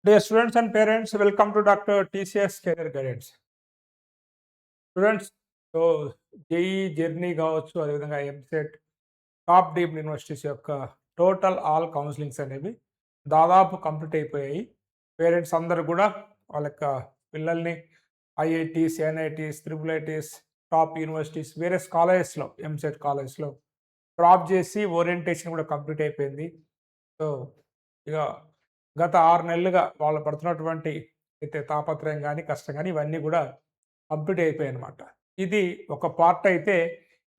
Dear students and parents, welcome to Dr. TCS Career Guidance. Students, so JEE journey కావచ్చు, అదేవిధంగా EAMCET top deemed universities యొక్క total all counsellings అనేవి దాదాపు complete అయిపోయాయి. Parents అందరూ కూడా వాళ్ళ యొక్క పిల్లల్ని IITs, NITs, triple ITs, top universities, various కాలేజెస్లో ఎంసెట్ కాలేజెస్లో డ్రాప్ చేసి ఓరియంటేషన్ కూడా కంప్లీట్ అయిపోయింది. సో ఇక గత 6 నెలలుగా వాళ్ళు పడుతున్నటువంటి అయితే తాపత్రయం కానీ, కష్టం కానీ ఇవన్నీ కూడా కంప్లీట్ అయిపోయాయన్నమాట. ఇది ఒక పార్ట్ అయితే,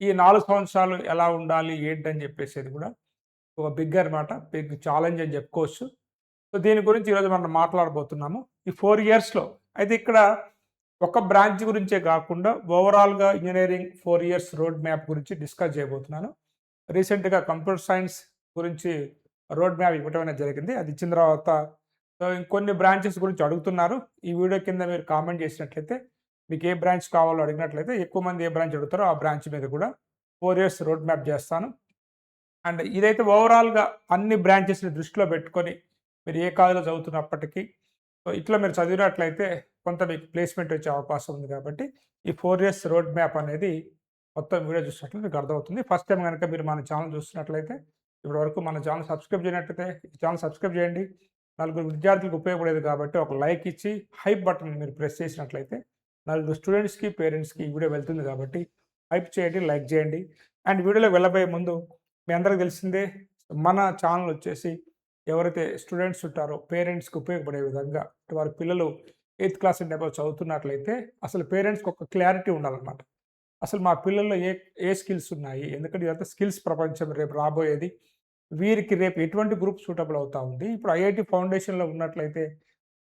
ఈ 4 సంవత్సరాలు ఎలా ఉండాలి, ఏంటని చెప్పేసేది కూడా ఒక బిగ్ అనమాట. బిగ్ ఛాలెంజ్ అని చెప్పుకోవచ్చు. సో దీని గురించి ఈరోజు మనం మాట్లాడబోతున్నాము. ఈ 4 ఇయర్స్‌లో అయితే ఇక్కడ ఒక బ్రాంచ్ గురించే కాకుండా ఓవరాల్‌గా ఇంజినీరింగ్ 4 ఇయర్స్ రోడ్ మ్యాప్ గురించి డిస్కస్ చేయబోతున్నాను. రీసెంట్‌గా కంప్యూటర్ సైన్స్ గురించి రోడ్ మ్యాప్ ఇవ్వటం అనేది జరిగింది. అది ఇచ్చిన తర్వాత ఇంకొన్ని బ్రాంచెస్ గురించి అడుగుతున్నారు. ఈ వీడియో కింద మీరు కామెంట్ చేసినట్లయితే, మీకు ఏ బ్రాంచ్ కావాలో అడిగినట్లయితే, ఎక్కువ మంది ఏ బ్రాంచ్ అడుగుతారో ఆ బ్రాంచ్ మీద కూడా 4 ఇయర్స్ రోడ్ మ్యాప్ చేస్తాను. అండ్ ఇదైతే ఓవరాల్‌గా అన్ని బ్రాంచెస్‌ని దృష్టిలో పెట్టుకొని మీరు ఏ కాలేజ్‌లో చదువుతున్నప్పటికీ, సో ఇట్లా మీరు చదివినట్లయితే కొంత మీకు ప్లేస్మెంట్ వచ్చే అవకాశం ఉంది. కాబట్టి ఈ 4 ఇయర్స్ రోడ్ మ్యాప్ అనేది మొత్తం వీడియో చూసినట్లయితే మీకు అర్థమవుతుంది. ఫస్ట్ టైం కనుక మీరు మన ఛానల్ చూస్తున్నట్లయితే, ఇప్పటివరకు మన ఛానల్ సబ్స్క్రైబ్ చేయనట్లయితే ఈ ఛానల్ సబ్స్క్రైబ్ చేయండి. నలుగురు విద్యార్థులకు ఉపయోగపడేది కాబట్టి ఒక లైక్ ఇచ్చి హైప్ బటన్ మీరు ప్రెస్ చేసినట్లయితే నలుగురు స్టూడెంట్స్కి, పేరెంట్స్కి ఈ వీడియో వెళ్తుంది కాబట్టి హైప్ చేయండి, లైక్ చేయండి. అండ్ వీడియోలోకి వెళ్ళబోయే ముందు మీ అందరికీ తెలిసిందే, మన ఛానల్ వచ్చేసి ఎవరైతే స్టూడెంట్స్ ఉంటారో పేరెంట్స్కి ఉపయోగపడే విధంగా, వారి పిల్లలు 8th క్లాస్ అండ్ అబవ్ చదువుతున్నట్లయితే అసలు పేరెంట్స్కి ఒక క్లారిటీ ఉండాలన్నమాట. అసలు మా పిల్లల్లో ఏ ఏ స్కిల్స్ ఉన్నాయి, ఎందుకంటే ఇదంతా స్కిల్స్ ప్రపంచం రేపు రాబోయేది. వీరికి రేపు ఎటువంటి గ్రూప్ సూటబుల్ అవుతా ఉంది. ఇప్పుడు ఐఐటి ఫౌండేషన్లో ఉన్నట్లయితే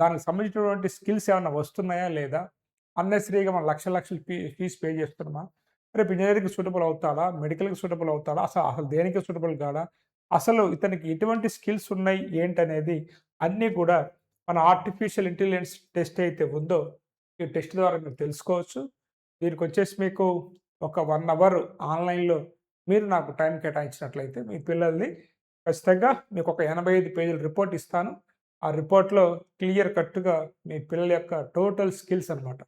దానికి సంబంధించినటువంటి స్కిల్స్ ఏమైనా వస్తున్నాయా లేదా, అన్నెసరీగా మనం లక్షలు ఫీజు పే చేస్తున్నామా, రేపు ఇంజనీరింగ్కి సూటబుల్ అవుతాడా, మెడికల్కి సూటబుల్ అవుతాడా, అసలు అసలు దేనికి సూటబుల్ కాడా, అసలు ఇతనికి ఎటువంటి స్కిల్స్ ఉన్నాయి ఏంటనేది అన్నీ కూడా మన ఆర్టిఫిషియల్ ఇంటెలిజెన్స్ టెస్ట్ అయితే ఉందో ఈ టెస్ట్ ద్వారా మీరు తెలుసుకోవచ్చు. దీనికి వచ్చేసి మీకు ఒక 1 అవర్ ఆన్లైన్లో మీరు నాకు టైం కేటాయించినట్లయితే మీ పిల్లల్ని ఖచ్చితంగా మీకు ఒక 85 పేజీల రిపోర్ట్ ఇస్తాను. ఆ రిపోర్ట్‌లో క్లియర్ కట్‌గా మీ పిల్లల యొక్క టోటల్ స్కిల్స్ అనమాట.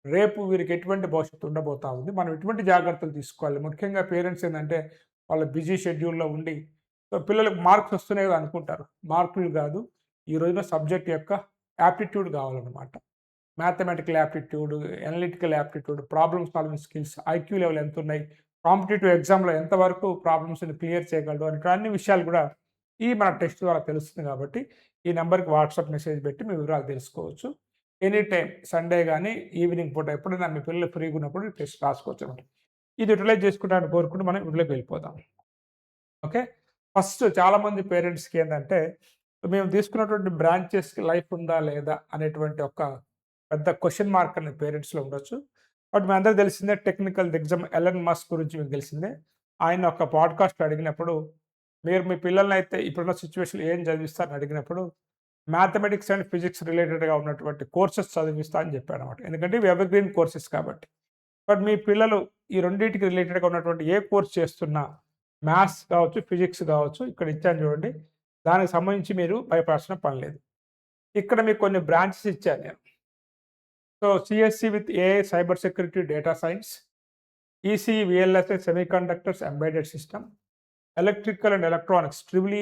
రేపు వీరికి ఎటువంటి భవిష్యత్తు ఉండబోతా ఉంది. మనం ఎటువంటి జాగ్రత్తలు తీసుకోవాలి. ముఖ్యంగా పేరెంట్స్ ఏందంటే వాళ్ళ బిజీ షెడ్యూల్‌లో ఉండి సో పిల్లలకు మార్క్స్ వస్తున్నాయి కదా అనుకుంటారు. మార్కులు కాదు. ఈ రోజున సబ్జెక్ట్ యొక్క యాప్టిట్యూడ్ కావాలన్నమాట. Mathematical aptitude, analytical aptitude, problem solving skills, IQ level ఎంతున్నాయి, కాంపిటీటివ్ ఎగ్జామ్‌లో ఎంతవరకు ప్రాబ్లమ్స్‌ని క్లియర్ చేయగలడు అని అన్ని విషయాలు కూడా ఈ మన టెస్ట్ ద్వారా తెలుస్తుంది. కాబట్టి ఈ నెంబర్‌కి వాట్సాప్ మెసేజ్ పెట్టి మీ వివరాలు తెలుసుకోవచ్చు. ఎనీ టైమ్ సండే గానీ, ఈవినింగ్ పూట ఎప్పుడైనా మీ పిల్లలు ఫ్రీగా ఉన్నప్పుడు టెస్ట్ రాసుకోవచ్చు అనమాట. ఇది యుటిలైజ్ చేసుకుంటారని కోరుకుంటూ మనం వీడియోలోకి వెళ్ళిపోదాం. ఓకే. ఫస్ట్ చాలామంది పేరెంట్స్‌కి ఏందంటే, మేము తీసుకున్నటువంటి బ్రాంచెస్‌కి లైఫ్ ఉందా లేదా అనేటువంటి ఒక పెద్ద క్వెషన్ మార్క్ అనేది పేరెంట్స్‌లో ఉండొచ్చు. బట్ మీ అందరికి తెలిసిందే, టెక్నికల్ దిగ్గజం ఎలన్ మస్క్ గురించి మీకు తెలిసిందే. ఆయన ఒక పాడ్‌కాస్ట్‌లో అడిగినప్పుడు, మీరు మీ పిల్లలనైతే ఇప్పుడున్న సిట్యుయేషన్‌లో ఏం చదివిస్తారని అడిగినప్పుడు, మ్యాథమెటిక్స్ అండ్ ఫిజిక్స్ రిలేటెడ్‌గా ఉన్నటువంటి కోర్సెస్ చదివిస్తా అని చెప్పాడనమాట. ఎందుకంటే ఇవి ఎవర్‌గ్రీన్ కోర్సెస్ కాబట్టి. బట్ మీ పిల్లలు ఈ రెండిటికి రిలేటెడ్‌గా ఉన్నటువంటి ఏ కోర్స్ చేస్తున్నా, మ్యాథ్స్ కావచ్చు, ఫిజిక్స్ కావచ్చు, ఇక్కడ ఇచ్చాను చూడండి. దానికి సంబంధించి మీరు భయపడాల్సిన పని లేదు. ఇక్కడ మీకు కొన్ని బ్రాంచెస్ ఇచ్చాను నేను. So CSC with AI, cyber security, data science, ECE, VLSI, semiconductors, embedded system, electrical and electronics, triple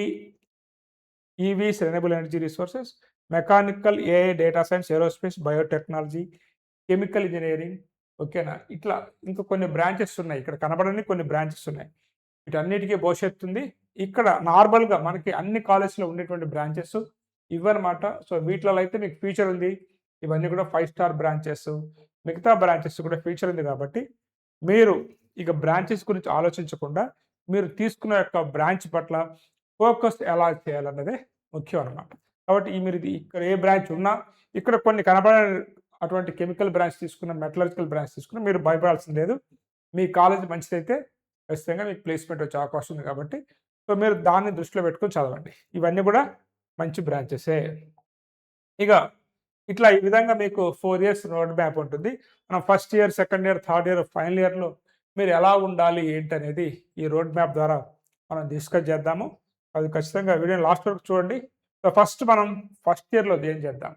EVs, renewable energy resources, mechanical, AI, data science, aerospace, biotechnology, chemical engineering. ఓకేనా? ఇట్లా ఇంకా కొన్ని బ్రాంచెస్ ఉన్నాయి. ఇక్కడ కనబడని కొన్ని బ్రాంచెస్ ఉన్నాయి. వీటన్నిటికీ భవిష్యత్తు ఉంది. ఇక్కడ నార్మల్‌గా మనకి అన్ని కాలేజ్‌లో ఉండేటువంటి బ్రాంచెస్ ఇవన్నమాట. సో వీటిలలో అయితే మీకు ఫ్యూచర్ ఉంది. ఇవన్నీ కూడా 5 స్టార్ బ్రాంచెస్. మిగతా బ్రాంచెస్ కూడా ఫ్యూచర్ ఉంది కాబట్టి, మీరు ఇక బ్రాంచెస్ గురించి ఆలోచించకుండా, మీరు తీసుకున్న యొక్క బ్రాంచ్ పట్ల ఫోకస్ ఎలా చేయాలన్నదే ముఖ్యం అన్నమాట. కాబట్టి మీరు ఇక్కడ ఏ బ్రాంచ్ ఉన్నా, ఇక్కడ కొన్ని కనబడని అటువంటి కెమికల్ బ్రాంచ్ తీసుకున్న, మెటలర్జికల్ బ్రాంచ్ తీసుకున్న మీరు భయపడాల్సింది లేదు. మీ కాలేజ్ మంచిదైతే ఖచ్చితంగా మీకు ప్లేస్‌మెంట్ వచ్చే అవకాశం ఉంది కాబట్టి, సో మీరు దాన్ని దృష్టిలో పెట్టుకొని చదవండి. ఇవన్నీ కూడా మంచి బ్రాంచెసే. ఇక ఇట్లా ఈ విధంగా మీకు 4 ఇయర్స్ రోడ్ మ్యాప్ ఉంటుంది. మనం first year, second year, third year, final ఇయర్‌లో మీరు ఎలా ఉండాలి ఏంటనేది ఈ రోడ్ మ్యాప్ ద్వారా మనం డిస్కస్ చేద్దాము. అది ఖచ్చితంగా వీడియోని లాస్ట్ వరకు చూడండి. సో ఫస్ట్ మనం ఫస్ట్ ఇయర్లో ఏం చేద్దాం.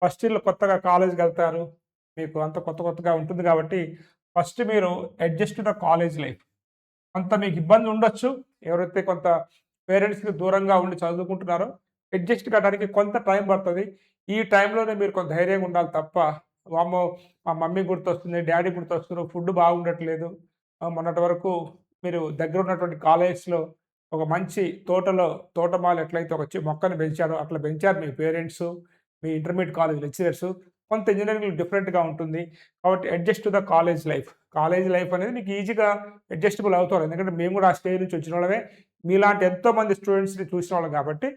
ఫస్ట్ ఇయర్లో కొత్తగా కాలేజ్కి వెళ్తారు, మీకు అంత కొత్తగా ఉంటుంది కాబట్టి ఫస్ట్ మీరు adjust to the college life. కొంత మీకు ఇబ్బంది ఉండొచ్చు. ఎవరైతే కొంత పేరెంట్స్‌కి దూరంగా ఉండి చదువుకుంటున్నారో అడ్జస్ట్ కావడానికి కొంత టైం పడతది. ఈ టైంలోనే మీరు కొంత ధైర్యంగా ఉండాలి తప్ప, వామ్మో! మా మమ్మీ గుర్తొస్తుంది, డ్యాడీ గుర్తొస్తున్నారు, ఫుడ్ బాగుండట్లేదు. మొన్నటి వరకు మీరు దగ్గర ఉన్నటువంటి కాలేజ్‌లో ఒక మంచి తోటమాలి ఎట్లయితే ఒక మొక్కను పెంచారో అట్లా పెంచారు మీ పేరెంట్సు, మీ ఇంటర్మీడియేట్ కాలేజ్ లెక్చరర్సు. కొంత ఇంజినీరింగ్‌లో డిఫరెంట్‌గా ఉంటుంది. కాబట్టి adjust to the college life. College life అనేది మీకు ఈజీగా అడ్జస్టబుల్ అవుతారు. ఎందుకంటే మేము కూడా ఆ స్టేజ్ నుంచి వచ్చినోళ్ళమే. మీలాంటి ఎంతోమంది స్టూడెంట్స్‌ని చూసినోళ్ళం కాబట్టి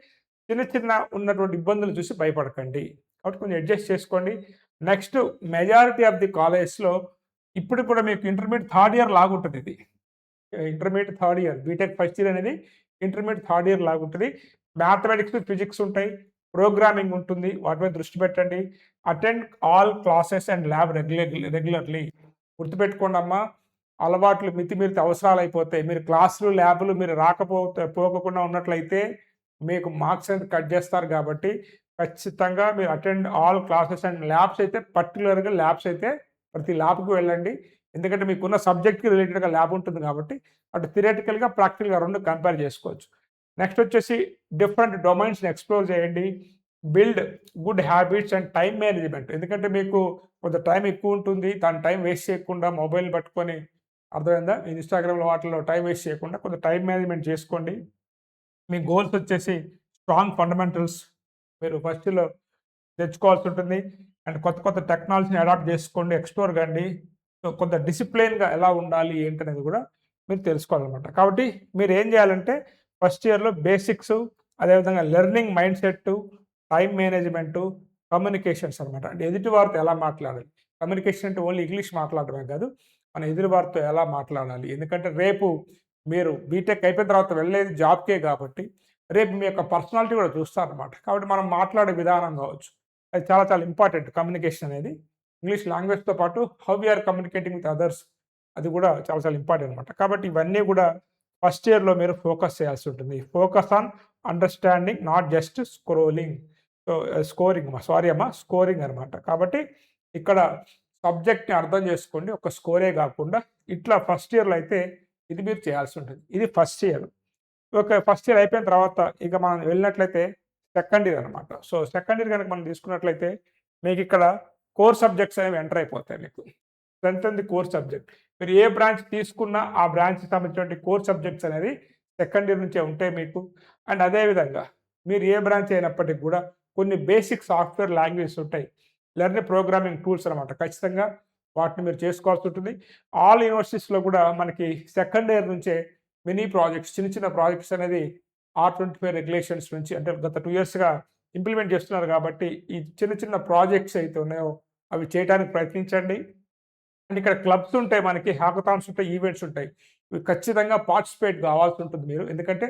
చిన్న ఉన్నటువంటి ఇబ్బందులు చూసి భయపడకండి. కాబట్టి కొంచెం అడ్జస్ట్ చేసుకోండి. నెక్స్ట్ మెజారిటీ ఆఫ్ ది కాలేజెస్‌లో ఇప్పుడు కూడా మీకు ఇంటర్మీడియేట్ థర్డ్ ఇయర్ లాగుంటది ఇది. Intermediate third year, BTech first year అనేది ఇంటర్మీడియేట్ థర్డ్ ఇయర్ లాగుంటది. మ్యాథమెటిక్స్, ఫిజిక్స్ ఉంటాయి. ప్రోగ్రామింగ్ ఉంటుంది. వాటి మీద దృష్టి పెట్టండి. Attend all classes and lab regularly. గుర్తుపెట్టుకోండమ్మా, అలవాట్లు మితిమీరితే అవసరాలయిపోతాయి. మీరు క్లాసులు, ల్యాబులు మీరు పోకోకుండా ఉన్నట్లయితే మీకు మార్క్స్ అనేది కట్ చేస్తారు కాబట్టి ఖచ్చితంగా మీరు attend all classes and labs అయితే పర్టిక్యులర్‌గా ల్యాబ్స్ అయితే ప్రతి ల్యాబ్‌కి వెళ్ళండి. ఎందుకంటే మీకున్న సబ్జెక్ట్‌కి రిలేటెడ్‌గా ల్యాబ్ ఉంటుంది కాబట్టి అటు థియరిటికల్‌గా, ప్రాక్టికల్‌గా 2 కంపేర్ చేసుకోవచ్చు. నెక్స్ట్ వచ్చేసి డిఫరెంట్ డొమైన్స్‌ని ఎక్స్‌ప్లోర్ చేయండి. Build good habits and time management. ఎందుకంటే మీకు కొంత టైం ఎక్కువ ఉంటుంది. దాని టైం వేస్ట్ చేయకుండా మొబైల్ పట్టుకొని అర్థమైందా? ఇన్‌స్టాగ్రామ్‌లో వాటిల్లో టైం వేస్ట్ చేయకుండా కొంత టైమ్ మేనేజ్‌మెంట్ చేసుకోండి. మీ గోల్స్ వచ్చేసి స్ట్రాంగ్ ఫండమెంటల్స్ మీరు ఫస్ట్‌లో తెచ్చుకోవాల్సి ఉంటుంది. అండ్ కొత్త టెక్నాలజీని అడాప్ట్ చేసుకోండి, ఎక్స్‌ప్లోర్ కండి. సో, కొంత డిసిప్లిన్‌గా ఎలా ఉండాలి ఏంటనేది కూడా మీరు తెలుసుకోవాలనమాట. కాబట్టి మీరు ఏం చేయాలంటే ఫస్ట్ ఇయర్‌లో బేసిక్స్, అదేవిధంగా learning mind set, time management, communications అనమాట. అంటే ఎదుటి వారితో ఎలా మాట్లాడాలి. కమ్యూనికేషన్ అంటే ఓన్లీ ఇంగ్లీష్ మాట్లాడడమే కాదు. మన ఎదురు వారితో ఎలా మాట్లాడాలి. ఎందుకంటే రేపు మీరు బీటెక్ అయిపోయిన తర్వాత వెళ్ళేది జాబ్‌కే కాబట్టి రేపు మీ యొక్క పర్సనాలిటీ కూడా చూస్తారనమాట. కాబట్టి మనం మాట్లాడే విధానం కావచ్చు, అది చాలా ఇంపార్టెంట్ కమ్యూనికేషన్ అనేది. ఇంగ్లీష్ లాంగ్వేజ్‌తో పాటు how we are communicating with others, అది కూడా చాలా ఇంపార్టెంట్ అనమాట. కాబట్టి ఇవన్నీ కూడా ఫస్ట్ ఇయర్‌లో మీరు ఫోకస్ చేయాల్సి ఉంటుంది. Focus on understanding, not just scrolling. So, scoring అనమాట. కాబట్టి ఇక్కడ సబ్జెక్ట్‌ని అర్థం చేసుకోండి. ఒక స్కోరే కాకుండా ఇట్లా ఫస్ట్ ఇయర్‌లో అయితే ఇది మీరు చేయాల్సి ఉంటుంది. ఇది first year. Okay. First year అయిపోయిన తర్వాత ఇక మనం వెళ్ళినట్లయితే సెకండ్ ఇయర్ అనమాట. సో, సెకండ్ ఇయర్ గనుక మనం తీసుకున్నట్లయితే మీకిక్కడ కోర్ సబ్జెక్ట్స్ అనేవి ఎంటర్ అయిపోతాయి మీకు. Strengthen the core subject. మీరు ఏ బ్రాంచ్ తీసుకున్నా ఆ బ్రాంచ్‌కి సంబంధించినటువంటి కోర్ సబ్జెక్ట్స్ అనేవి సెకండ్ ఇయర్ నుంచే ఉంటాయి మీకు. అండ్ అదే విధంగా మీరు ఏ బ్రాంచ్ అయినప్పటికి కూడా కొన్ని బేసిక్ సాఫ్ట్‌వేర్ లాంగ్వేజెస్ ఉంటాయి. ప్రోగ్రామింగ్ టూల్స్ అనమాట. ఖచ్చితంగా వాటిని మీరు చేసుకోవాల్సి ఉంటుంది. ఆల్ యూనివర్సిటీస్‌లో కూడా మనకి సెకండ్ ఇయర్ నుంచే మినీ ప్రాజెక్ట్స్, చిన్న ప్రాజెక్ట్స్ అనేది R25 రెగ్యులేషన్స్ నుంచి అంటే గత 2 ఇయర్స్‌గా ఇంప్లిమెంట్ చేస్తున్నారు కాబట్టి ఈ చిన్న ప్రాజెక్ట్స్ అయితే ఉన్నాయో అవి చేయడానికి ప్రయత్నించండి. అండ్ ఇక్కడ క్లబ్స్ ఉంటాయి, మనకి హ్యాకథాన్స్ ఉంటాయి, ఈవెంట్స్ ఉంటాయి. ఇవి ఖచ్చితంగా పార్టిసిపేట్ కావాల్సి ఉంటుంది మీరు. ఎందుకంటే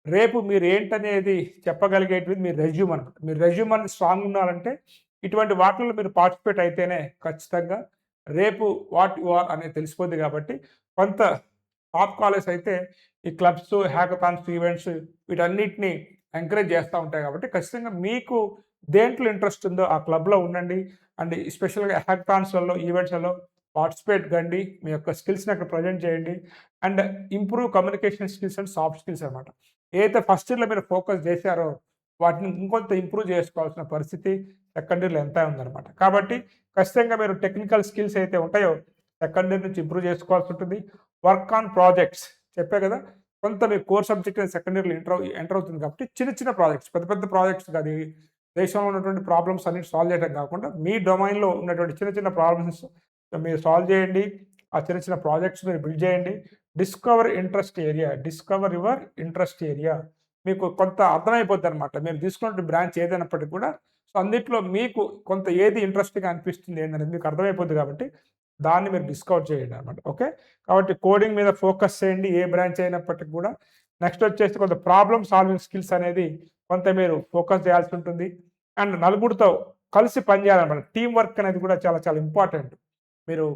రేపు మీరు ఏంటనేది చెప్పగలిగేటిది మీ రెజ్యూమ్ అనమాట. మీ రెజ్యూమ్ అనేది స్ట్రాంగ్ ఉండాలంటే ఇటువంటి వాటిల్లో మీరు పార్టిసిపేట్ అయితేనే ఖచ్చితంగా రేపు వాట్ యు ఆర్ అనేది తెలిసిపోద్ది కాబట్టి కొంత టాప్ కాలేజ్ అయితే ఈ క్లబ్స్, హ్యాకథాన్స్, ఈవెంట్స్ వీటన్నిటిని ఎంకరేజ్ చేస్తా ఉంటాయి కాబట్టి ఖచ్చితంగా మీకు దేంట్లో ఇంట్రెస్ట్ ఉందో ఆ క్లబ్‌లో ఉండండి. అండ్ స్పెషల్‌గా హ్యాకథాన్స్‌లలో, ఈవెంట్స్‌లలో పార్టిసిపేట్ కండి. మీ యొక్క స్కిల్స్‌ని అక్కడ ప్రజెంట్ చేయండి. And improve communication skills and soft skills అనమాట. ఏదైతే ఫస్ట్ ఇయర్‌లో మీరు ఫోకస్ చేశారో వాటిని ఇంకొంత ఇంప్రూవ్ చేసుకోవాల్సిన పరిస్థితి సెకండ్ ఇయర్‌లో ఎంతైనా ఉందనమాట. కాబట్టి ఖచ్చితంగా మీరు టెక్నికల్ స్కిల్స్ అయితే ఉంటాయో సెకండ్ ఇయర్ నుంచి ఇంప్రూవ్ చేసుకోవాల్సి ఉంటుంది. వర్క్ ఆన్ ప్రాజెక్ట్స్ చెప్పా కదా! కొంత మీ కోర్ సబ్జెక్ట్ అనేది సెకండ్ ఇయర్‌లో ఎంటర్ అవుతుంది కాబట్టి చిన్న ప్రాజెక్ట్స్, పెద్ద ప్రాజెక్ట్స్ కాదు ఇవి. దేశంలో ఉన్నటువంటి ప్రాబ్లమ్స్ అన్నిటి సాల్వ్ చేయడం కాకుండా మీ డొమైన్‌లో ఉన్నటువంటి చిన్న ప్రాబ్లమ్స్ మీరు సాల్వ్ చేయండి. ఆ చిన్న ప్రాజెక్ట్స్ మీరు బిల్డ్ చేయండి. Discover your interest area. మీకు కొంత అర్థమైపోద్దనమాట. మీరు తీసుకున్న బ్రాంచ్ ఏదైనప్పటికి కూడా సో, అన్నిట్లో మీకు కొంత ఏది ఇంట్రెస్టింగ్‌గా అనిపిస్తుంది ఏందనేది మీకు అర్థమైపోద్ది కాబట్టి దాన్ని మీరు డిస్కవర్ చేయండి అనమాట. ఓకే. కాబట్టి కోడింగ్ మీద ఫోకస్ చేయండి ఏ బ్రాంచ్ అయినప్పటికి కూడా. నెక్స్ట్ వచ్చేసి కొంత ప్రాబ్లమ్ సాల్వింగ్ స్కిల్స్ అనేది కొంత మీరు ఫోకస్ చేయాల్సి ఉంటుంది. అండ్ నలుగురితో కలిసి పనిచేయాలన్నమాట. టీమ్ వర్క్ అనేది కూడా చాలా ఇంపార్టెంట్. మీరు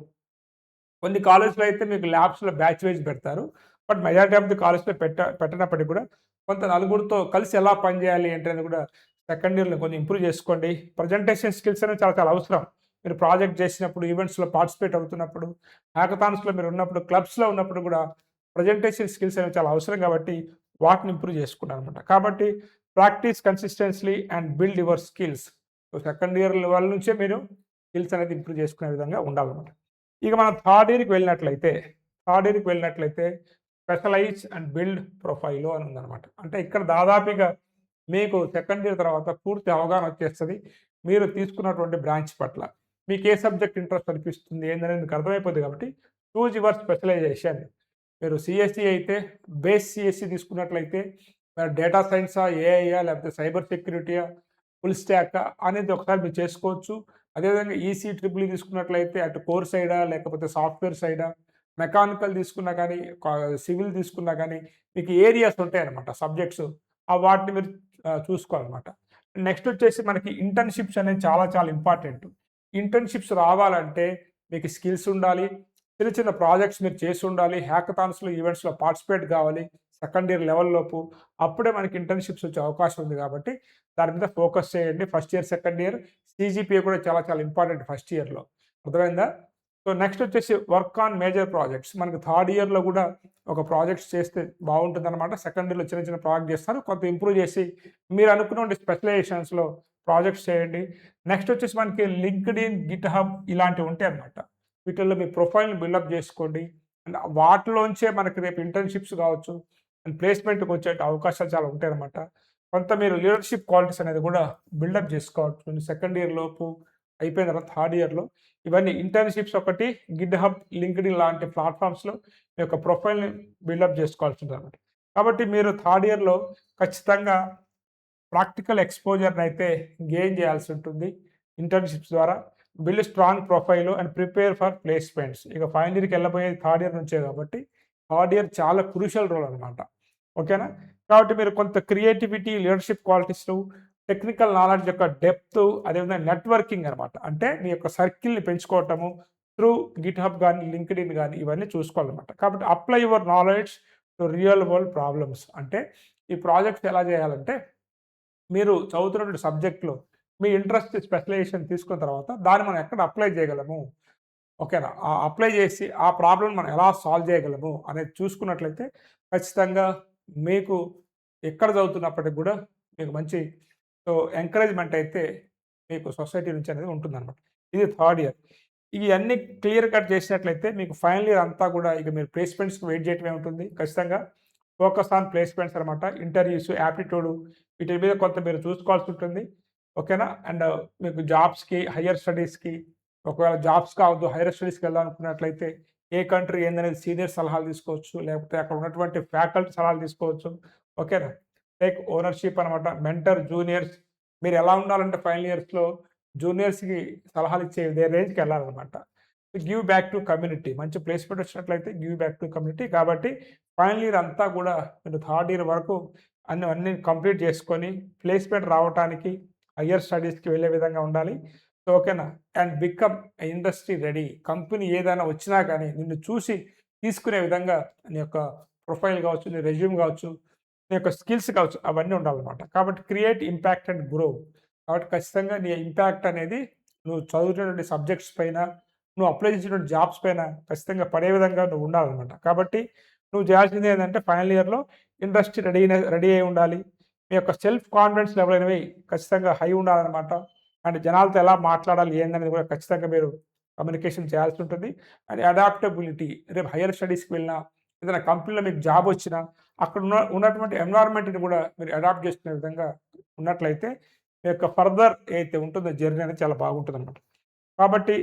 కొన్ని కాలేజ్‌లో అయితే మీకు ల్యాబ్స్‌లో బ్యాచ్ వైస్ పెడతారు. బట్ మెజారిటీ ఆఫ్ ది కాలేజ్‌లో పెట్టనప్పటికి కూడా కొంత నలుగురితో కలిసి ఎలా పనిచేయాలి ఏంటనేది కూడా సెకండ్ ఇయర్‌లో కొంచెం ఇంప్రూవ్ చేసుకోండి. ప్రజెంటేషన్ స్కిల్స్ అనేవి చాలా చాలా అవసరం. మీరు ప్రాజెక్ట్ చేసినప్పుడు, ఈవెంట్స్‌లో పార్టిసిపేట్ అవుతున్నప్పుడు, హ్యాకథాన్స్‌లో మీరు ఉన్నప్పుడు, క్లబ్స్‌లో ఉన్నప్పుడు కూడా ప్రజెంటేషన్ స్కిల్స్ అనేవి చాలా అవసరం కాబట్టి వాటిని ఇంప్రూవ్ చేసుకున్నాననమాట. కాబట్టి practice కన్సిస్టెన్స్‌లీ and build your skills. So, second year level నుంచే మీరు స్కిల్స్ అనేది ఇంప్రూవ్ చేసుకునే విధంగా ఉండాలన్నమాట. ఇక మనం థర్డ్ ఇయర్‌కి వెళ్ళినట్లయితే స్పెషలైజ్ అండ్ బిల్డ్ ప్రొఫైల్ అని ఉందన్నమాట. అంటే ఇక్కడ దాదాపుగా మీకు సెకండ్ ఇయర్ తర్వాత పూర్తి అవగాహన వచ్చేస్తది. మీరు తీసుకున్నటువంటి బ్రాంచ్ పట్ల. మీకు ఏ సబ్జెక్ట్ ఇంట్రెస్ట్ అనిపిస్తుంది ఏందనేది మీకు అర్థమైపోద్ది కాబట్టి చూజ్ యువర్ స్పెషలైజేషన్. మీరు సీఎస్ఈ అయితే బేస్ సీఎస్ఈ తీసుకున్నట్లయితే డేటా సైన్సా, ఏఐయా లేకపోతే సైబర్ సెక్యూరిటీయా, ఫుల్ స్టాకా అనేది ఒకసారి మీరు చేసుకోవచ్చు. అదేవిధంగా ఈసీ, ట్రిపుల్ ఈ తీసుకున్నట్లయితే అటు కోర్ సైడా లేకపోతే సాఫ్ట్‌వేర్ సైడా, మెకానికల్ తీసుకున్నా గానీ, సివిల్ తీసుకున్నా గానీ మీకు ఏరియాస్ ఉంటాయన్నమాట సబ్జెక్ట్స్. వాటిని మీరు చూసుకోవాలన్నమాట. నెక్స్ట్ వచ్చేసి మనకి ఇంటర్న్‌షిప్స్ అనేవి చాలా చాలా ఇంపార్టెంట్. ఇంటర్న్‌షిప్స్ రావాలంటే మీకు స్కిల్స్ ఉండాలి. చిన్న చిన్న ప్రాజెక్ట్స్ మీరు చేసి ఉండాలి. హ్యాకథాన్స్‌లో, ఈవెంట్స్‌లో పార్టిసిపేట్ కావాలి. సెకండ్ ఇయర్ లెవెల్ లోపు. అప్పుడే మనకి ఇంటర్న్‌షిప్స్ వచ్చే అవకాశం ఉంది కాబట్టి దాని మీద ఫోకస్ చేయండి. First year, second year CGPA కూడా చాలా చాలా ఇంపార్టెంట్ ఫస్ట్ ఇయర్‌లో. అర్థమైందా? సో, నెక్స్ట్ వచ్చేసి వర్క్ ఆన్ మేజర్ ప్రాజెక్ట్స్. మనకు థర్డ్ ఇయర్‌లో కూడా ఒక ప్రాజెక్ట్స్ చేస్తే బాగుంటుందన్నమాట. సెకండ్ ఇయర్‌లో చిన్న చిన్న ప్రాజెక్ట్ చేస్తారు. కొంత ఇంప్రూవ్ చేసి మీరు అనుకున్నటువంటి స్పెషలైజేషన్స్‌లో ప్రాజెక్ట్స్ చేయండి. నెక్స్ట్ వచ్చేసి మనకి లింక్డ్ఇన్, గిట్‌హబ్ ఇలాంటివి ఉంటాయన్నమాట. వీటిల్లో మీ ప్రొఫైల్‌ని బిల్డప్ చేసుకోండి. అండ్ వాటిలోంచే మనకి రేపు ఇంటర్న్‌షిప్స్ కావచ్చు అండ్ ప్లేస్‌మెంట్‌కి వచ్చే అవకాశాలు చాలా ఉంటాయన్నమాట. కొంత మీరు లీడర్‌షిప్ క్వాలిటీస్ అనేది కూడా బిల్డప్ చేసుకోవచ్చు. సెకండ్ ఇయర్ లోపు అయిపోయిన తర్వాత థర్డ్ ఇయర్‌లో ఇవన్నీ ఇంటర్న్‌షిప్స్ ఒకటి, గిట్‌హబ్, లింక్డ్ఇన్ లాంటి ప్లాట్‌ఫామ్స్‌లో మీ యొక్క ప్రొఫైల్‌ని బిల్డప్ చేసుకోవాల్సి ఉంటదన్నమాట. కాబట్టి మీరు థర్డ్ ఇయర్‌లో ఖచ్చితంగా ప్రాక్టికల్ ఎక్స్‌పోజర్‌నైతే గెయిన్ చేయాల్సి ఉంటుంది ఇంటర్న్‌షిప్స్ ద్వారా. Build strong profile and prepare for placements. ఇక ఫైనల్ ఇయర్‌కి వెళ్ళబోయేది థర్డ్ ఇయర్ నుంచే కాబట్టి థర్డ్ ఇయర్ చాలా క్రూషియల్ రోల్ అనమాట. ఓకేనా? కాబట్టి మీరు కొంత creativity, leadership qualities, technical knowledge యొక్క డెప్త్, అదేవిధంగా నెట్వర్కింగ్ అనమాట. అంటే మీ యొక్క సర్కిల్‌ని పెంచుకోవటము త్రూ గిట్‌హబ్ గాని, లింక్డ్ఇన్ గాని ఇవన్నీ చూసుకోవాలన్నమాట. కాబట్టి apply your knowledge to real world problems. అంటే ఈ ప్రాజెక్ట్స్ ఎలా చేయాలంటే మీరు చదువుతున్నటువంటి సబ్జెక్ట్‌లో మీ ఇంట్రెస్ట్ స్పెషలైజేషన్ తీసుకున్న తర్వాత దాన్ని మనం ఎక్కడ అప్లై చేయగలము? ఓకేనా? అప్లై చేసి ఆ ప్రాబ్లమ్‌ని మనం ఎలా సాల్వ్ చేయగలము అనేది చూసుకున్నట్లయితే ఖచ్చితంగా మీకు ఎక్కడ చదువుతున్నప్పటికి కూడా మీకు మంచి ఎంకరేజ్‌మెంట్ అయితే మీకు సొసైటీ నుంచి అనేది ఉంటుందన్నమాట. ఇది థర్డ్ ఇయర్. ఇయన్నీ క్లియర్ కట్ చేసినట్లయితే మీకు ఫైనల్ ఇయర్ అంతా కూడా ఇక మీరు ప్లేస్‌మెంట్స్‌కి వెయిట్ చేయటమే ఉంటుంది. ఖచ్చితంగా ఫోకస్ ఆన్ ప్లేస్‌మెంట్స్ అనమాట. ఇంటర్వ్యూస్, యాప్టిట్యూడ్ వీటి మీద కొంత మీరు చూసుకోవాల్సి ఉంటుంది. ఓకేనా? అండ్ మీకు జాబ్స్‌కి, హైయర్ స్టడీస్‌కి ఒకవేళ జాబ్స్ కావద్దు, హైయర్ స్టడీస్‌కి వెళ్ళాలనుకున్నట్లయితే ఏ కంట్రీ ఏందనేది సీనియర్ సలహాలు తీసుకోవచ్చు. లేకపోతే అక్కడ ఉన్నటువంటి ఫ్యాకల్టీ సలహాలు తీసుకోవచ్చు. ఓకేనా? టేక్ ఓనర్‌షిప్ అనమాట. మెంటర్ జూనియర్స్ మీరు ఎలా ఉండాలంటే ఫైనల్ ఇయర్స్‌లో జూనియర్స్‌కి సలహాలు ఇచ్చే రేంజ్‌కి వెళ్ళాలనమాట. Give back to community. మంచి ప్లేస్‌మెంట్ వచ్చినట్లయితే గివ్ బ్యాక్ టు కమ్యూనిటీ. కాబట్టి ఫైనల్ ఇయర్ అంతా కూడా మీరు థర్డ్ ఇయర్ వరకు అన్నీ కంప్లీట్ చేసుకొని ప్లేస్‌మెంట్ రావటానికి హైయర్ స్టడీస్‌కి వెళ్ళే విధంగా ఉండాలి. సో, ఓకేనా? And become industry ready. Company ఏదైనా వచ్చినా కానీ నిన్ను చూసి తీసుకునే విధంగా నీ యొక్క ప్రొఫైల్ కావచ్చు, నీ రెజ్యూమ్ కావచ్చు, నీ యొక్క స్కిల్స్ కావచ్చు అవన్నీ ఉండాలన్నమాట. కాబట్టి క్రియేట్ ఇంపాక్ట్ అండ్ గ్రో. కాబట్టి ఖచ్చితంగా నీ ఇంపాక్ట్ అనేది నువ్వు చదువుతున్నటువంటి సబ్జెక్ట్స్ పైన, నువ్వు అప్లై చేసినటువంటి జాబ్స్ పైన ఖచ్చితంగా పడే విధంగా నువ్వు ఉండాలన్నమాట. కాబట్టి నువ్వు చేయాల్సింది ఏందంటే ఫైనల్ ఇయర్‌లో ఇండస్ట్రీ రెడీ అయ్యి ఉండాలి. మీ యొక్క సెల్ఫ్ కాన్ఫిడెన్స్ లెవెల్ అనేవి ఖచ్చితంగా హై ఉండాలన్నమాట. అండ్ జనాలతో ఎలా మాట్లాడాలి ఏందనేది కూడా ఖచ్చితంగా మీరు కమ్యూనికేషన్ చేయాల్సి ఉంటుంది. And adaptability. రేపు హైయర్ స్టడీస్‌కి వెళ్ళినా, ఏదైనా కంపెనీలో మీకు జాబ్ వచ్చినా, అక్కడ ఉన్నటువంటి ఎన్విరాన్మెంట్‌ని కూడా మీరు అడాప్ట్ చేసుకునే విధంగా ఉన్నట్లయితే మీ యొక్క ఫర్దర్ ఏదైతే ఉంటుందో జర్నీ అనేది చాలా బాగుంటుందన్నమాట. కాబట్టి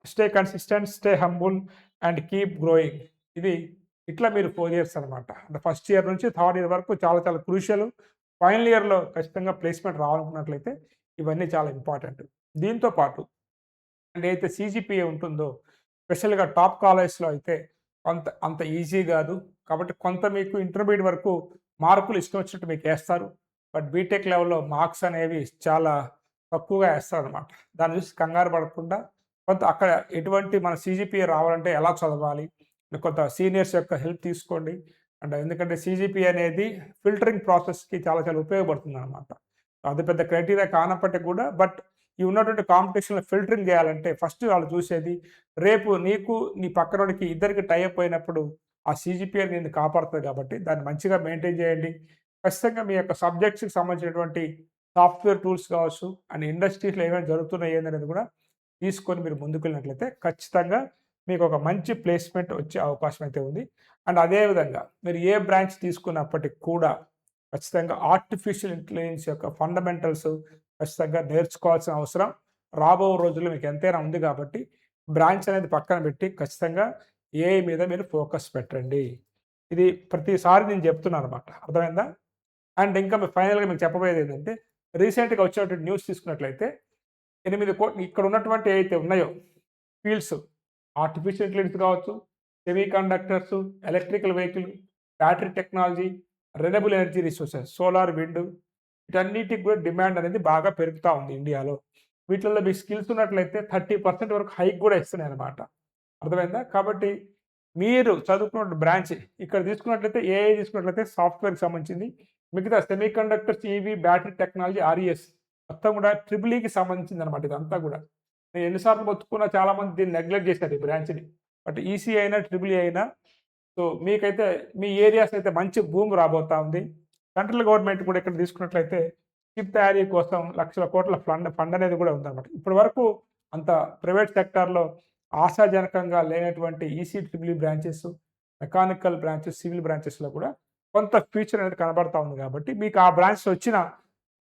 stay consistent, stay humble and keep growing. ఇది ఇట్లా మీరు 4 ఇయర్స్ అనమాట. అంటే ఫస్ట్ ఇయర్ నుంచి థర్డ్ ఇయర్ వరకు చాలా చాలా క్రూషియల్. ఫైనల్ ఇయర్‌లో ఖచ్చితంగా ప్లేస్‌మెంట్ రావాలనుకున్నట్లయితే ఇవన్నీ చాలా ఇంపార్టెంట్. దీంతో పాటు అంటే ఏదైతే సీజీపీఏ ఉంటుందో స్పెషల్‌గా టాప్ కాలేజ్‌లో అయితే అంత ఈజీ గాదు. కాబట్టి కొంత మీకు ఇంటర్మీడియేట్ వరకు మార్కులు ఇష్టం వచ్చినట్టు మీకేస్తారు. బట్ బీటెక్ లెవెల్‌లో మార్క్స్ అనేవి చాలా తక్కువగా ఏస్తారనమాట. దాన్ని చూసి కంగారు పడకుండా కొంత అక్కడ ఎటువంటి మన సీజీపీఏ రావాలంటే ఎలా చదవాలి? కొంత సీనియర్స్ యొక్క హెల్ప్ తీసుకోండి. అండ్ ఎందుకంటే సీజీపీఏ అనేది ఫిల్టరింగ్ ప్రాసెస్‌కి చాలా చాలా ఉపయోగపడుతుందనమాట. అది పెద్ద క్రైటీరియా కానప్పటికి కూడా బట్ ఈ ఉన్నటువంటి కాంపిటీషన్‌లో ఫిల్టరింగ్ చేయాలంటే ఫస్ట్ వాళ్ళు చూసేది రేపు నీకు, నీ పక్కనోడికి ఇద్దరికి టై అప్ అయినప్పుడు ఆ సీజీపీఏ నిన్ను కాపాడుతది కాబట్టి దాన్ని మంచిగా మెయింటైన్ చేయండి. ఖచ్చితంగా మీ యొక్క సబ్జెక్ట్స్‌కి సంబంధించినటువంటి సాఫ్ట్‌వేర్ టూల్స్ కావచ్చు అండ్ ఇండస్ట్రీస్‌లో ఏమేమి జరుగుతున్నాయి ఏందనేది కూడా తీసుకొని మీరు ముందుకెళ్ళినట్లయితే ఖచ్చితంగా మీకు ఒక మంచి ప్లేస్‌మెంట్ వచ్చే అవకాశం అయితే ఉంది. అండ్ అదే విధంగా మీరు ఏ బ్రాంచ్ తీసుకున్నప్పటికి కూడా ఖచ్చితంగా ఆర్టిఫిషియల్ ఇంటెలిజెన్స్ యొక్క ఫండమెంటల్స్ ఖచ్చితంగా నేర్చుకోవాల్సిన అవసరం రాబో రోజుల్లో మీకు ఎంతైనా ఉంది కాబట్టి బ్రాంచ్ అనేది పక్కన పెట్టి ఖచ్చితంగా ఏఐ మీద మీరు ఫోకస్ పెట్టండి. ఇది ప్రతిసారి నేను చెప్తున్నాను అనమాట. అర్థమైందా? అండ్ ఇంకా ఫైనల్‌గా మీకు చెప్పబోయేది ఏంటంటే రీసెంట్‌గా వచ్చినటువంటి న్యూస్ తీసుకున్నట్లయితే 8 కోట్లు ఇక్కడ ఉన్నటువంటి ఏవైతే ఉన్నాయో ఫీల్డ్స్ ఆర్టిఫిషియల్ ఇంటెలిజెన్స్ కావచ్చు, semi conductors, electrical vehicle, battery technology, renewable energy resources, solar, wind వీటన్నిటికి కూడా డిమాండ్ అనేది బాగా పెరుగుతా ఉంది ఇండియాలో. వీటిల్లో మీ స్కిల్స్ ఉన్నట్లయితే 30% వరకు హైక్ కూడా ఇస్తున్నాయన్నమాట. అర్థమైందా? కాబట్టి మీరు చదువుకున్న బ్రాంచ్ ఇక్కడ తీసుకున్నట్లయితే ఏఐ తీసుకున్నట్లయితే సాఫ్ట్‌వేర్‌కి సంబంధించింది. మిగతా semi conductors, EV, battery technology, RES మొత్తం కూడా ట్రిపుల్ ఈకి సంబంధించిందన్నమాట ఇదంతా కూడా. నేను ఎన్ని సార్లు మొత్తుకున్నా చాలామంది దీన్ని నెగ్లెక్ట్ చేశారు ఈ బ్రాంచ్‌ని. బట్ ఈసీ అయినా, ట్రిపుల్ ఈ అయినా సో మీకైతే మీ ఏరియాస్ అయితే మంచి భూమి రాబోతా ఉంది. సెంట్రల్ గవర్నమెంట్ కూడా ఇక్కడ తీసుకున్నట్లయితే చిప్ తయారీ కోసం లక్షల కోట్ల ఫండ్ అనేది కూడా ఉందన్నమాట. ఇప్పటి వరకు అంత ప్రైవేట్ సెక్టార్‌లో ఆశాజనకంగా లేనటువంటి EC, triple E branches, mechanical branches, civil బ్రాంచెస్‌లో కూడా కొంత ఫ్యూచర్ అనేది కనబడతా ఉంది కాబట్టి మీకు ఆ బ్రాంచెస్ వచ్చినా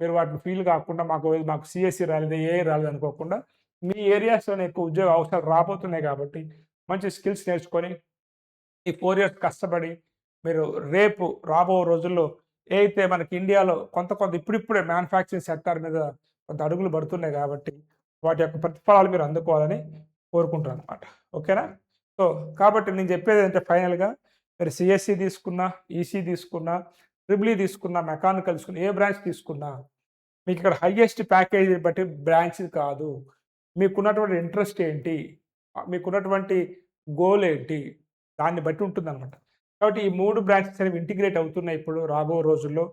మీరు వాటిని ఫీల్ కాకుండా మాకు సీఎస్ఈ రాలేదు, ఏఐ రాలేదు అనుకోకుండా మీ ఏరియాస్‌లోనే ఎక్కువ ఉద్యోగ అవకాశాలు రాబోతున్నాయి కాబట్టి మంచి స్కిల్స్ నేర్చుకొని ఈ 4 ఇయర్స్ కష్టపడి మీరు రేపు రాబో రోజుల్లో ఏదైతే మనకి ఇండియాలో కొంత ఇప్పుడిప్పుడే మ్యానుఫ్యాక్చరింగ్ సెక్టార్ మీద కొంత అడుగులు పడుతున్నాయి కాబట్టి వాటి యొక్క ప్రతిఫలాలు మీరు అందుకోవాలని కోరుకుంటున్నాను అనమాట. ఓకేనా? సో కాబట్టి నేను చెప్పేది ఏంటంటే ఫైనల్‌గా మీరు సిఎస్సి తీసుకున్నా, ఈసీ తీసుకున్నా, ట్రిపుల్ ఈ తీసుకున్నా, మెకానికల్ తీసుకున్నా, ఏ బ్రాంచ్ తీసుకున్నా మీకు ఇక్కడ హైయెస్ట్ ప్యాకేజీ బట్టి బ్రాంచ్ కాదు. మీకున్నటువంటి ఇంట్రెస్ట్ ఏంటి? మీకున్నటువంటి గోల్ ఏంటి? దాన్ని బట్టి ఉంటుందనమాట. కాబట్టి ఈ 3 బ్రాంచెస్ అనేవి ఇంటిగ్రేట్ అవుతున్నాయి ఇప్పుడు రాబో రోజుల్లో.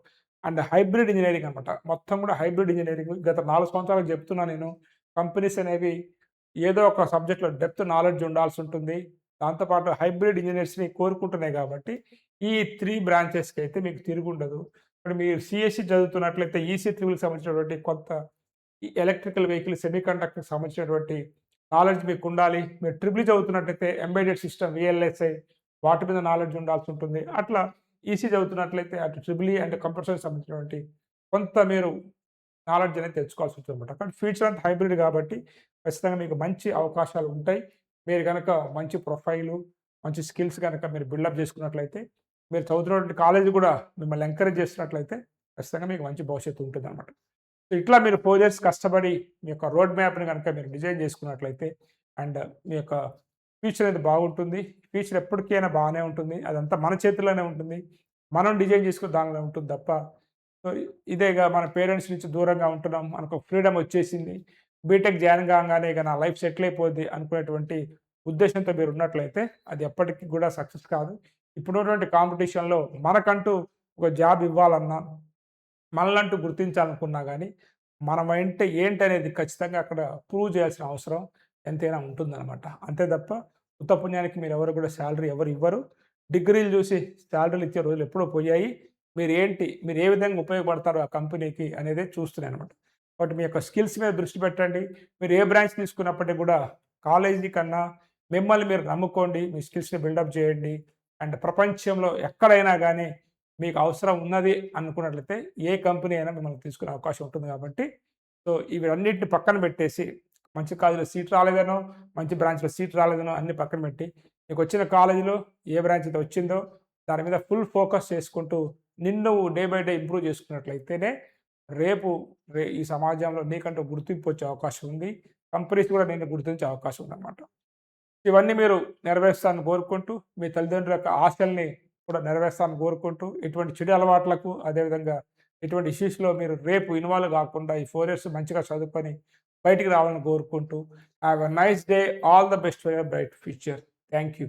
అండ్ హైబ్రిడ్ ఇంజినీరింగ్ అనమాట. మొత్తం కూడా హైబ్రిడ్ ఇంజినీరింగ్ గత 4 సంవత్సరాలుగా చెప్తున్నా నేను. కంపెనీస్ అనేవి ఏదో ఒక సబ్జెక్ట్‌లో డెప్త్ నాలెడ్జ్ ఉండాల్సి ఉంటుంది. దాంతో పాటు హైబ్రిడ్ ఇంజినీర్స్‌ని కోరుకుంటున్నాయి కాబట్టి ఈ 3 బ్రాంచెస్‌కి అయితే మీకు తిరుగుండదు. ఇప్పుడు మీరు సీఎస్ఈ చదువుతున్నట్లయితే ఈసీ ట్రిపుల్‌కి సంబంధించినటువంటి కొంత ఈ ఎలక్ట్రికల్ వెహికల్, సెమీ కండక్టర్‌కి సంబంధించినటువంటి నాలెడ్జ్ మీకుండాలి. మీరు triple E చదువుతున్నట్లయితే embedded system, VLSI వాటి మీద నాలెడ్జ్ ఉండాల్సి ఉంటుంది. అట్లా ఈసీ చదువుతున్నట్లయితే అటు triple E and computer science సంబంధించినటువంటి కొంత మీరు నాలెడ్జ్ అనేది తెచ్చుకోవాల్సి ఉంటుందన్నమాట. కానీ ఫ్యూచర్ అంతా హైబ్రిడ్ కాబట్టి ఖచ్చితంగా మీకు మంచి అవకాశాలు ఉంటాయి. మీరు గనక మంచి ప్రొఫైలు, మంచి స్కిల్స్ గనక మీరు బిల్డప్ చేసుకున్నట్లయితే, మీరు చదువుతున్నటువంటి కాలేజీ కూడా మిమ్మల్ని ఎంకరేజ్ చేస్తున్నట్లయితే ఖచ్చితంగా మీకు మంచి భవిష్యత్తు ఉంటుందన్నమాట. సో ఇట్లా మీరు 4 ఇయర్స్ కష్టపడి మీ యొక్క రోడ్ మ్యాప్‌ని గనక మీరు డిజైన్ చేసుకున్నట్లయితే అండ్ మీ యొక్క ఫ్యూచర్ అనేది బాగుంటుంది. ఫ్యూచర్ ఎప్పటికైనా బాగానే ఉంటుంది. అదంతా మన చేతుల్లోనే ఉంటుంది. మనం డిజైన్ చేసుకున్న దానిలో ఉంటుంది తప్ప సో ఇదేగా మన పేరెంట్స్ నుంచి దూరంగా ఉంటున్నాం. మనకు ఫ్రీడమ్ వచ్చేసింది. బీటెక్ జాయిన్ కాంగానే ఇక నా లైఫ్ సెటిల్ అయిపోద్ది అనుకునేటువంటి ఉద్దేశంతో మీరు ఉన్నట్లయితే అది ఎప్పటికి కూడా సక్సెస్ కాదు. ఇప్పుడున్నటువంటి కాంపిటీషన్‌లో మనకంటూ ఒక జాబ్ ఇవ్వాలన్నా, మనలంటూ గుర్తించాలనుకున్నా గానీ, మనం అంటే ఏంటనేది ఖచ్చితంగా అక్కడ ప్రూవ్ చేయాల్సిన అవసరం ఎంతైనా ఉంటుందనమాట. అంతే తప్ప ఉత్త పుణ్యానికి మీరెవరు కూడా సాలరీ ఎవరు ఇవ్వరు. డిగ్రీలు చూసి సాలరీలు ఇచ్చే రోజులు ఎప్పుడో పోయాయి. మీరు ఏ విధంగా ఉపయోగపడతారో ఆ కంపెనీకి అనేదే చూస్తున్నాయనమాట. కాబట్టి మీ యొక్క స్కిల్స్ మీద దృష్టి పెట్టండి. మీరు ఏ బ్రాంచ్ తీసుకున్నప్పటికి కూడా కాలేజీ కన్నా మిమ్మల్ని మీరు నమ్ముకోండి. మీ స్కిల్స్‌ని బిల్డప్ చేయండి. అండ్ ప్రపంచంలో ఎక్కడైనా గానీ మీకు అవసరం ఉన్నది అనుకున్నట్లయితే ఏ కంపెనీ అయినా మిమ్మల్ని తీసుకునే అవకాశం ఉంటుంది కాబట్టి సో ఇవన్నిటిని పక్కన పెట్టేసి మంచి కాలేజీలో సీట్ రాలేదనో, మంచి బ్రాంచ్‌లో సీట్ రాలేదనో అన్నీ పక్కన పెట్టి నీకొచ్చిన కాలేజీలో ఏ బ్రాంచ్ అయితే వచ్చిందో దాని మీద ఫుల్ ఫోకస్ చేసుకుంటూ నిన్ను డే బై డే ఇంప్రూవ్ చేసుకున్నట్లయితేనే రేపు ఈ సమాజంలో నీకంటూ గుర్తింపు వచ్చే అవకాశం ఉంది. కంపెనీస్ కూడా నిన్ను గుర్తించే అవకాశం ఉందన్నమాట. ఇవన్నీ మీరు నెరవేరుస్తారని కోరుకుంటూ, మీ తల్లిదండ్రుల యొక్క ఆశల్ని కూడా నెరవేరుస్తారని కోరుకుంటూ, ఎటువంటి చెడు అలవాట్లకు అదేవిధంగా ఎటువంటి ఇష్యూస్‌లో మీరు రేపు ఇన్వాల్వ్ కాకుండా ఈ 4 ఇయర్స్ మంచిగా చదువుకొని బయటికి రావాలని కోరుకుంటూ, have a nice day. All the best for your bright future. Thank you.